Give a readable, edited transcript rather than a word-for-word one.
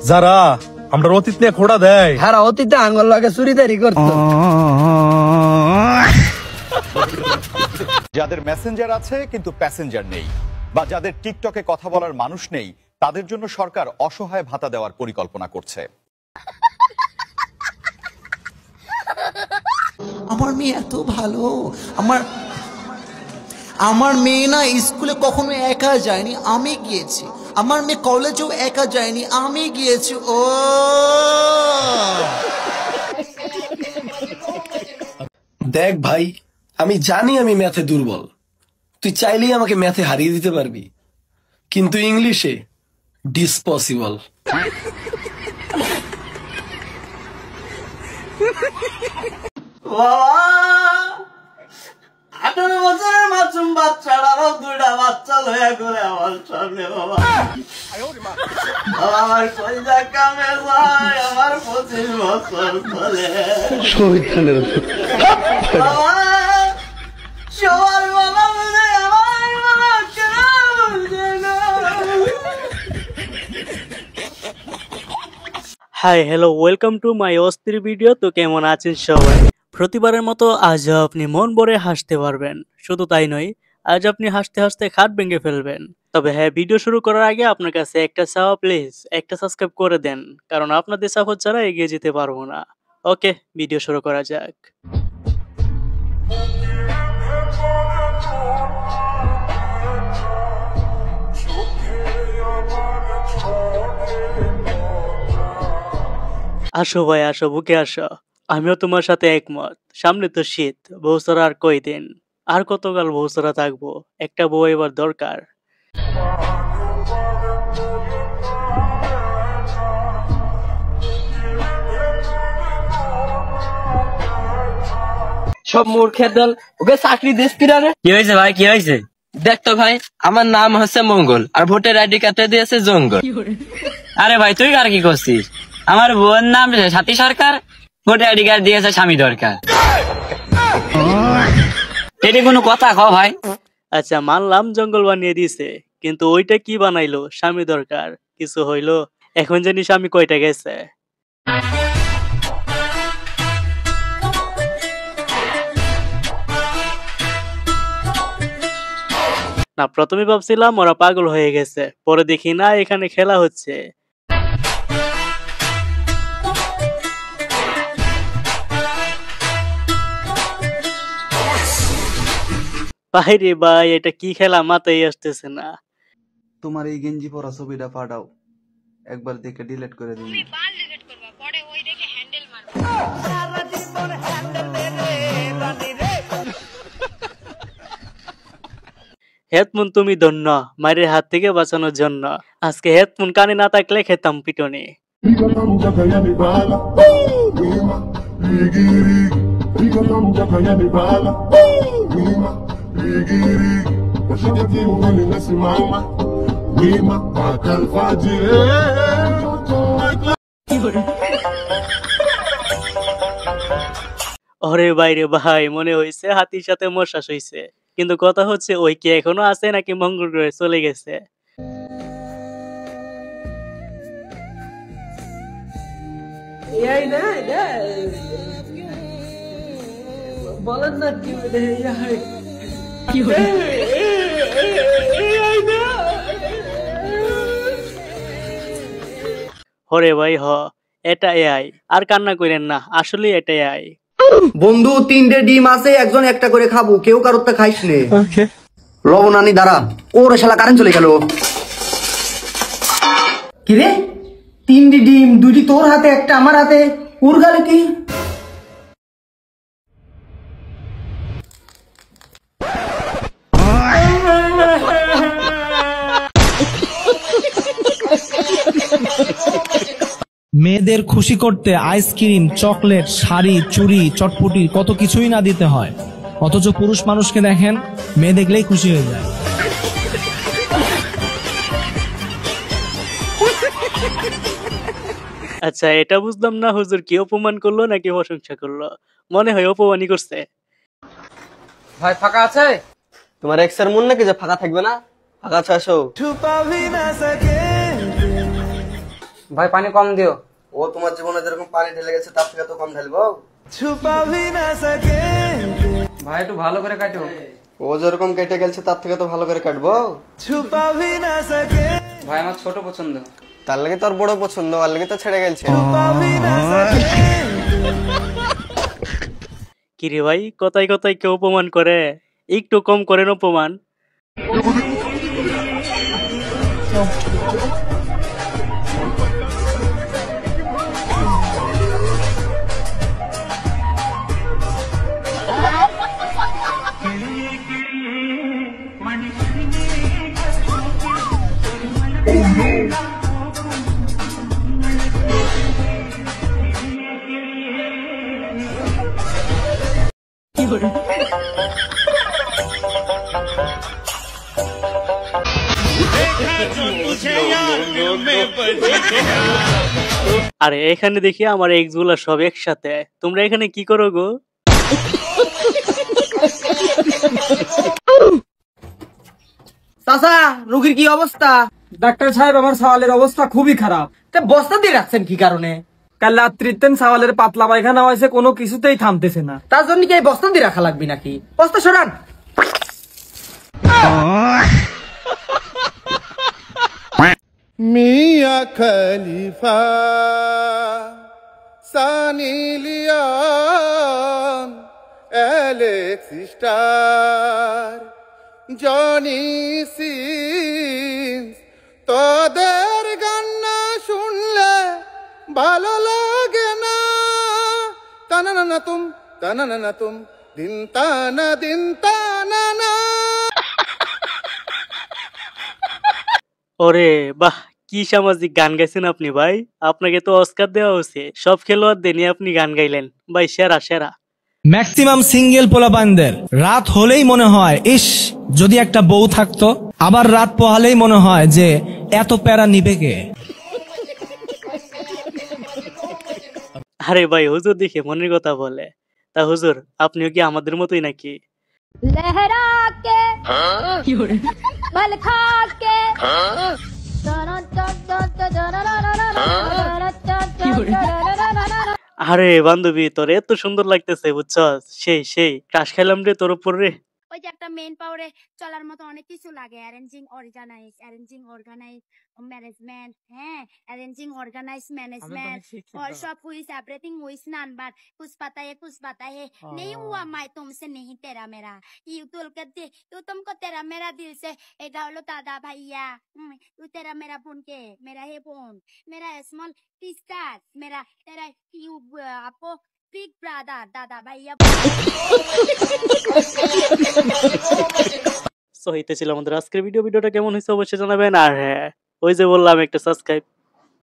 যারা আমরা অতীত নিয়ে খোড়া দেয়, হ্যাঁ অতীতে আঙ্গুল লাগে চুরিদারি করতো। যাদের মেসেঞ্জার আছে কিন্তু প্যাসেঞ্জার নেই, বা যাদের টিকটকে কথা বলার মানুষ নেই, তাদের জন্য সরকার অসহায় ভাতা দেওয়ার পরিকল্পনা করছে। আমার মেয়ে এত ভালো, আমার মেয়ে না স্কুলে কখনো একা যায়নি, আমি গিয়েছি। আমার মেয়ে কলেজেও একা যায়নি, আমি গিয়েছি। ও দেখ ভাই, আমি জানি আমি ম্যাথে দুর্বল, তুই চাইলেই আমাকে ম্যাথে হারিয়ে দিতে পারবি, কিন্তু ইংলিশে ডিসপসিবল। বাবা 18 বছরের মাসুম বাচ্চারাও 2টা বাচ্চা লয়া করে আমার সামনে। বাবা আমার কইজা কামে যায়, আমার 25 বছর চলে। বাবা সবার বাবা বলে আমার বাবা কেন বলছে না? Hi hello, welcome to my অস্থির ভিডিও। তো কেমন আছেন সবাই? প্রতিবারের মতো আজও আপনি মন ভরে হাসতে পারবেন। শুধু তাই নয়, আজ আপনি হাসতে হাসতে খাট ভেঙে ফেলবেন। তবে হ্যাঁ, ভিডিও শুরু করার আগে আপনার কাছে একটা চাওয়া, প্লিজ একটা সাবস্ক্রাইব করে দেন, কারণ আপনাদের সাপোর্ট ছাড়া এগিয়ে যেতে পারবো না। ওকে, ভিডিও শুরু করা যাক। আসো ভাই আসো, বুকে আসো, আমিও তোমার সাথে একমত। সামনে তো শীত, বউ ছাড়া আর কয়দিন, আর কতকাল বউ ছাড়া থাকবো? একটা বউ এবার দরকার। সব মূর্খের দল, ওকে চাকরি দিস কিনা রে? কি হয়েছে ভাই, কি হয়েছে? দেখ তো ভাই, আমার নাম হচ্ছে মঙ্গল, আর ভোটার আইডি কার্ডে দিয়েছে জঙ্গল। আরে ভাই তুই আর কি করছিস? আমার বোন নাম সাথী সরকার, ভোটার আইডি কার্ড দিয়েছে স্বামী দরকার। এটি কোনো কথা কও ভাই? আচ্ছা মানলাম জঙ্গল বানিয়ে দিছে, কিন্তু ওইটা কি বানাইলো? স্বামী দরকার কিছু হইলো? এখন জানি স্বামী কয়টা গেছে। না, প্রথমে ভাবছিলাম ওরা পাগল হয়ে গেছে, পরে দেখি না এখানে খেলা হচ্ছে। ভাইরে ভাই, এটা কি খেলা? মাথায় আসতেছে না। তোমার এই গেঞ্জি পরা ছবিটা পাঠাও, একবার দেখে ডিলিট করে দিন। হেডফোন তুমি ধন্য, মায়ের হাত থেকে বাঁচানোর জন্য। আজকে হেডফোন কানে না থাকলে খেতাম পিটনে। ওরে বাইরে ভাই, মনে হয়েছে হাতির সাথে মশা হইছে, কিন্তু কথা হচ্ছে ওই কি এখনো আছে নাকি মঙ্গল গ্রহে চলে গেছে? বলেন না কি হরে ভাই হ, এটা এআই। আর কান্না করেন না, আসলে এটা এআই। বন্ধু 3টে ডিম আছে, একজন একটা করে খাবো, কেউ কারোরটা খাইস নে। লবণ আনি, দাঁড়া। ওরে শালা কারেন্ট চলে গেল। কিরে 3টি ডিম, 2টি তোর হাতে, একটা আমার হাতে, ওর গালে কি? মেয়েদের খুশি করতে আইসক্রিম, চকলেট, শাড়ি, চুড়ি, চটপটি কত কিছুই না দিতে হয়, অথচ পুরুষ মানুষকে দেখেন, মেয়ে দেখলেই খুশি হয়ে যায়। আচ্ছা এটা বুঝলাম না, হুজুর কি অপমান করলো নাকি প্রশংসা করলো? মনে হয় অপমানই করছে। ভাই ফাঁকা আছে? তোমার এক্স এর মন নাকি যে ফাঁকা থাকবে না? ফাঁকা আছে, আসো। ভাই পানি কম দিও। ও তোমার জীবনে যেরকম পানি ঢেলে গেছে তার থেকে তো কম ঢালবো। ভাই একটু ভালো করে কাটো। ও যেরকম কেটে গেছে তার থেকে তো ভালো করে কাটবো। ভাই আমার ছোট পছন্দ। তার লাগে তোর বড় পছন্দ, আর লাগে তো ছেড়ে গেছে। কিরে ভাই, কথায় কথায় কেউ অপমান করে, একটু কম করেন অপমান। আরে এখানে দেখি আমার এক্স গুলা সব একসাথে, তোমরা এখানে কি করো গো? চাচা রোগীর কি অবস্থা? ডাক্তার সাহেব আমার সওয়ালের অবস্থা খুবই খারাপ। তা বস্তা দিয়ে রাখছেন কি কারণে? কাল রাত্রিতেন সওয়ালের পাতলা পায়খানা হয়েছে, কোনো কিছুতেই থামতেছে না। তার জন্য কি এই বস্তা দিয়ে রাখা লাগবে নাকি? বস্তা সরান। Mia Khalifa Sunny Leone Alex Star Johnny Sins, তোদের গান না শুনলে ভালো লাগে না। তানা না তুম, তানা না তুম, দিন তানা না। ওরে বাহ, কি সামাজিক গান গাইছেন আপনি ভাই, আপনাকে তো অস্কার দেওয়া উচিত। সব খেলোয়াড়দের নিয়ে আপনি গান গাইলেন ভাই, সেরা সেরা। ম্যাক্সিমাম সিঙ্গেল পোলাপানদের রাত হলেই মনে হয় ইস যদি একটা বউ থাকতো, আবার রাত পোহালেই মনে হয় যে এত প্যারা নিবে কে। আরে ভাই, হুজুর দেখে মনের কথা বলে। তা হুজুর, আপনিও কি আমাদের মতোই নাকি? लहरा के बल खा के আরে বান্ধবী, তোর এত সুন্দর লাগতেছে বুঝছস, সেই সেই ক্রাশ খাইলাম রে তোর উপর রে। ওই যে একটা মেন পাওয়ারে চলার মতো অনেক কিছু লাগে, অ্যারেঞ্জিং অর্গানাইজ ম্যানেজমেন্ট, হ্যাঁ অ্যারেঞ্জিং অর্গানাইজ ম্যানেজमेंट और सब हुई एवरीथिंग हुई स्नान बार कुछ पता है नहीं हुआ मैं तुमसे नहीं तेरा मेरा यू तुमको तेरा मेरा दिल से এটা হলো দাদা ভাইয়া, तू तेरा मेरा বোন के मेरा है বোন, मेरा स्मॉल सिस्टर, मेरा तेरा यू आपको बिग ब्रदर दादा भैया। সো হইতে ছিল আমাদের আজকের ভিডিওটা কেমন হয়েছে অবশ্যই জানাবেন। আর হ্যাঁ, ওই যে বললাম একটা সাবস্ক্রাইব